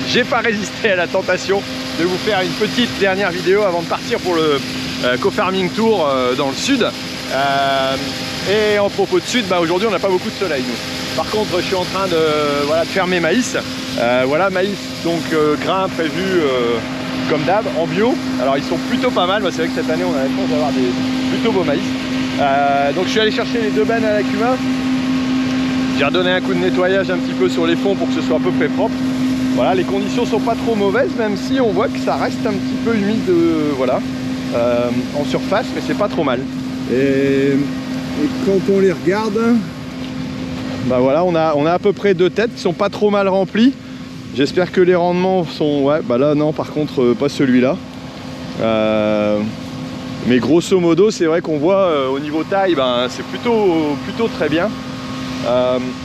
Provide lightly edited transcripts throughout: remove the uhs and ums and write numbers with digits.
j'ai pas résisté à la tentation de vous faire une petite dernière vidéo avant de partir pour le co-farming tour dans le sud. Et en propos de sud, aujourd'hui on n'a pas beaucoup de soleil nous. Par contre je suis en train de faire mes maïs. Voilà, maïs donc grains prévus comme d'hab en bio. Alors ils sont plutôt pas mal. C'est vrai que cette année on a la chance d'avoir des plutôt beaux maïs. Donc je suis allé chercher les 2 bennes à la cumin. J'ai redonné un coup de nettoyage un petit peu sur les fonds pour que ce soit à peu près propre. Voilà, les conditions sont pas trop mauvaises, même si on voit que ça reste un petit peu humide en surface, mais c'est pas trop mal. Et quand on les regarde, voilà, on a à peu près 2 têtes qui sont pas trop mal remplies. J'espère que les rendements sont... là non, par contre pas celui-là. Mais grosso modo, c'est vrai qu'on voit au niveau taille, c'est plutôt très bien.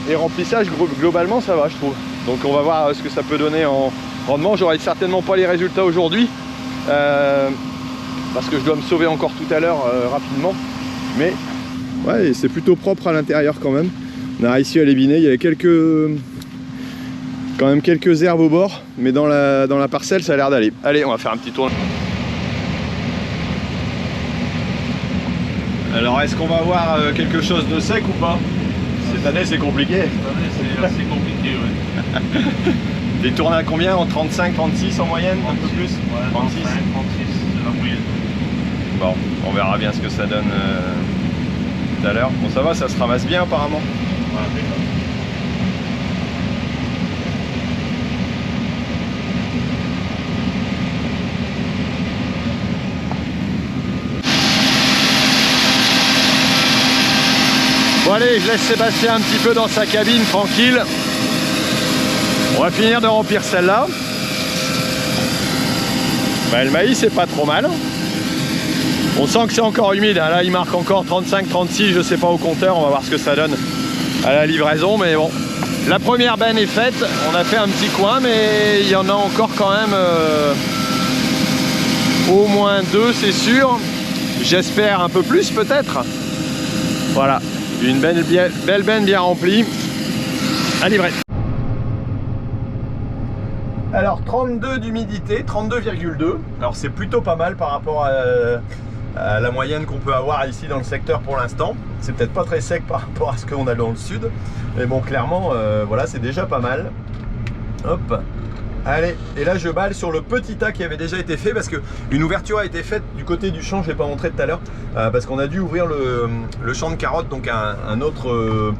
Et remplissage, globalement, ça va, je trouve. Donc on va voir ce que ça peut donner en rendement. J'aurai certainement pas les résultats aujourd'hui parce que je dois me sauver encore tout à l'heure rapidement. Mais ouais, c'est plutôt propre à l'intérieur quand même. On a réussi à les biner. Il y avait quand même quelques herbes au bord, mais dans la parcelle, ça a l'air d'aller. Allez, on va faire un petit tour. Alors, est-ce qu'on va voir quelque chose de sec ou pas? Cette année, c'est compliqué. Cette année, c'est assez compliqué, ouais. Des tournées à combien? En 35, 36 en moyenne? 36, un peu plus? Ouais, 36, 36, c'est la moyenne. Bon, on verra bien ce que ça donne tout à l'heure. Bon, ça va, ça se ramasse bien apparemment. Voilà, bon allez, je laisse Sébastien un petit peu dans sa cabine, tranquille. On va finir de remplir celle-là. Le maïs c'est pas trop mal. On sent que c'est encore humide, hein. Là il marque encore 35, 36, je sais pas au compteur, on va voir ce que ça donne à la livraison, mais bon. La première benne est faite, on a fait un petit coin, mais il y en a encore quand même au moins 2, c'est sûr. J'espère un peu plus peut-être. Voilà. Une belle benne bien remplie à livrer. Alors 32 d'humidité, 32,2. Alors c'est plutôt pas mal par rapport à la moyenne qu'on peut avoir ici dans le secteur pour l'instant. C'est peut-être pas très sec par rapport à ce qu'on a dans le sud. Mais bon, clairement, voilà, c'est déjà pas mal. Hop. Allez, et là je balle sur le petit tas qui avait déjà été fait parce qu'une ouverture a été faite du côté du champ, je n'ai pas montré tout à l'heure, parce qu'on a dû ouvrir le champ de carottes. Donc un autre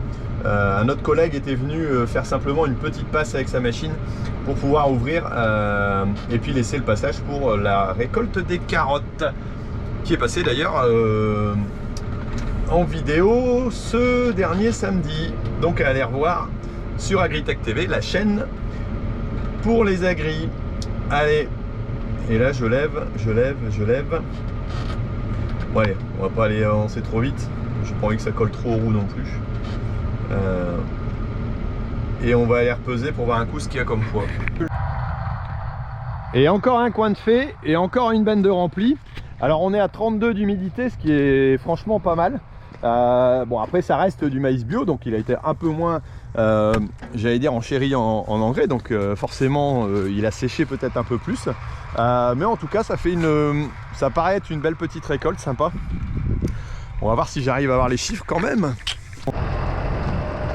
collègue était venu faire simplement une petite passe avec sa machine pour pouvoir ouvrir et puis laisser le passage pour la récolte des carottes qui est passé d'ailleurs en vidéo ce dernier samedi. Donc à aller revoir sur Agritech TV, la chaîne pour les agris. Allez, et là je lève. Bon allez, on va pas aller avancer trop vite, j'ai pas envie que ça colle trop aux roues non plus. Et on va aller repeser pour voir un coup ce qu'il y a comme poids. Et encore un coin de fait et encore une benne de rempli. Alors on est à 32 d'humidité, ce qui est franchement pas mal. Bon après ça reste du maïs bio, donc il a été un peu moins j'allais dire enchéri en engrais, donc forcément il a séché peut-être un peu plus, mais en tout cas ça fait ça paraît être une belle petite récolte sympa. On va voir si j'arrive à avoir les chiffres quand même.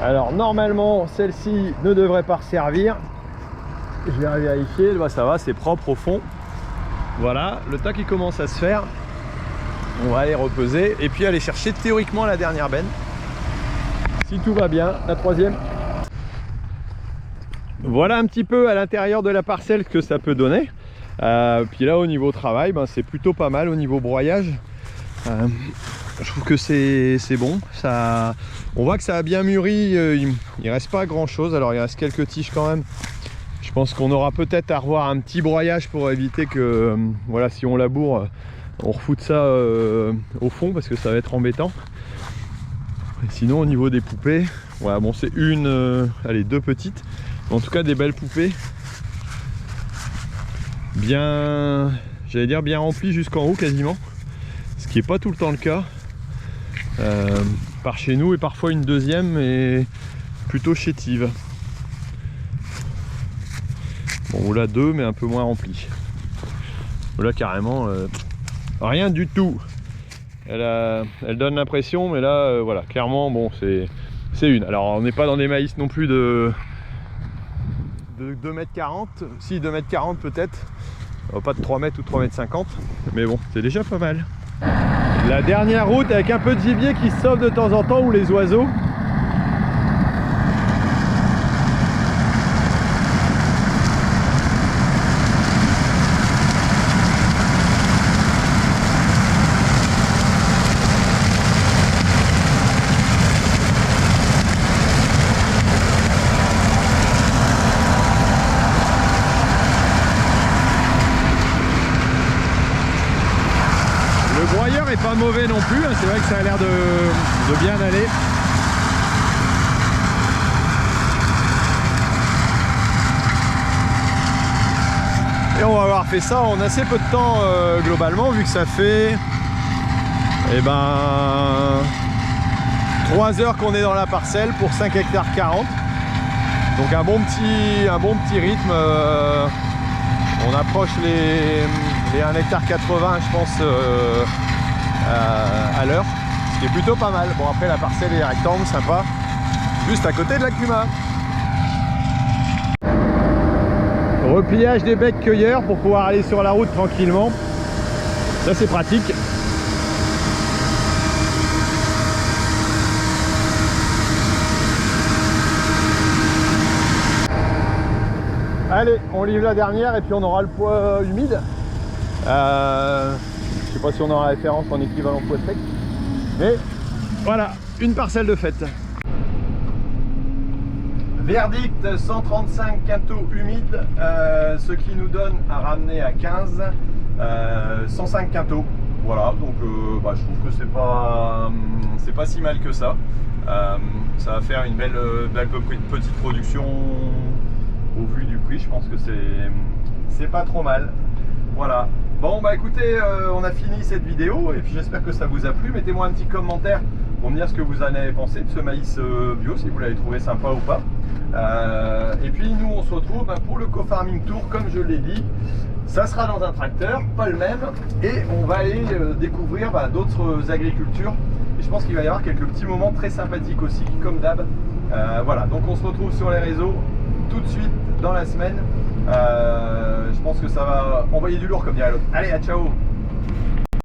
Alors normalement celle-ci ne devrait pas resservir, je vais vérifier. Ça va, c'est propre au fond. Voilà, le tas qui commence à se faire. On va aller repeser et puis aller chercher théoriquement la dernière benne. Si tout va bien, la troisième. Voilà un petit peu à l'intérieur de la parcelle ce que ça peut donner. Puis là au niveau travail, c'est plutôt pas mal au niveau broyage. Je trouve que c'est bon. On voit que ça a bien mûri. Il reste pas grand chose. Alors il reste quelques tiges quand même. Je pense qu'on aura peut-être à revoir un petit broyage pour éviter que voilà, si on laboure, on refoute ça au fond parce que ça va être embêtant. Et sinon au niveau des poupées, voilà, bon c'est allez, 2 petites, mais en tout cas des belles poupées, bien, j'allais dire bien remplies jusqu'en haut quasiment, ce qui n'est pas tout le temps le cas par chez nous, et parfois une deuxième est plutôt chétive. Bon, là 2 mais un peu moins rempli. Là carrément rien du tout. Elle donne l'impression, mais là voilà, clairement bon c'est une. Alors on n'est pas dans des maïs non plus de 2,40 m, si 2,40 m peut-être, pas de 3 mètres ou 3,50 m, mais bon c'est déjà pas mal. La dernière route avec un peu de gibier qui se sauve de temps en temps, ou les oiseaux. Le broyeur est pas mauvais non plus, hein. C'est vrai que ça a l'air de bien aller. Et on va avoir fait ça en assez peu de temps globalement, vu que ça fait 3 heures qu'on est dans la parcelle pour 5 hectares 40. Donc un bon petit rythme. On approche les 1 hectare 80 je pense à l'heure, ce qui est plutôt pas mal. Bon après la parcelle est rectangle, sympa, juste à côté de la Cuma. Repliage des becs cueilleurs pour pouvoir aller sur la route tranquillement, ça c'est pratique. Allez, on livre la dernière et puis on aura le poids humide. Je sais pas si on aura référence en équivalent poids sec, mais voilà, une parcelle de fête. Verdict 135 quintaux humides, ce qui nous donne à ramener à 15 105 quintaux. Voilà, donc je trouve que c'est pas si mal que ça. Ça va faire une belle petite production au vu du prix. Je pense que c'est pas trop mal. Voilà. Bon bah écoutez, on a fini cette vidéo et puis j'espère que ça vous a plu. Mettez-moi un petit commentaire pour me dire ce que vous en avez pensé de ce maïs bio, si vous l'avez trouvé sympa ou pas. Et puis nous on se retrouve pour le co-farming tour, comme je l'ai dit. Ça sera dans un tracteur, pas le même, et on va aller découvrir d'autres agricultures. Et je pense qu'il va y avoir quelques petits moments très sympathiques aussi, comme d'hab. Voilà, donc on se retrouve sur les réseaux tout de suite dans la semaine. Je pense que ça va envoyer du lourd comme dirait l'autre. Allez, à ciao!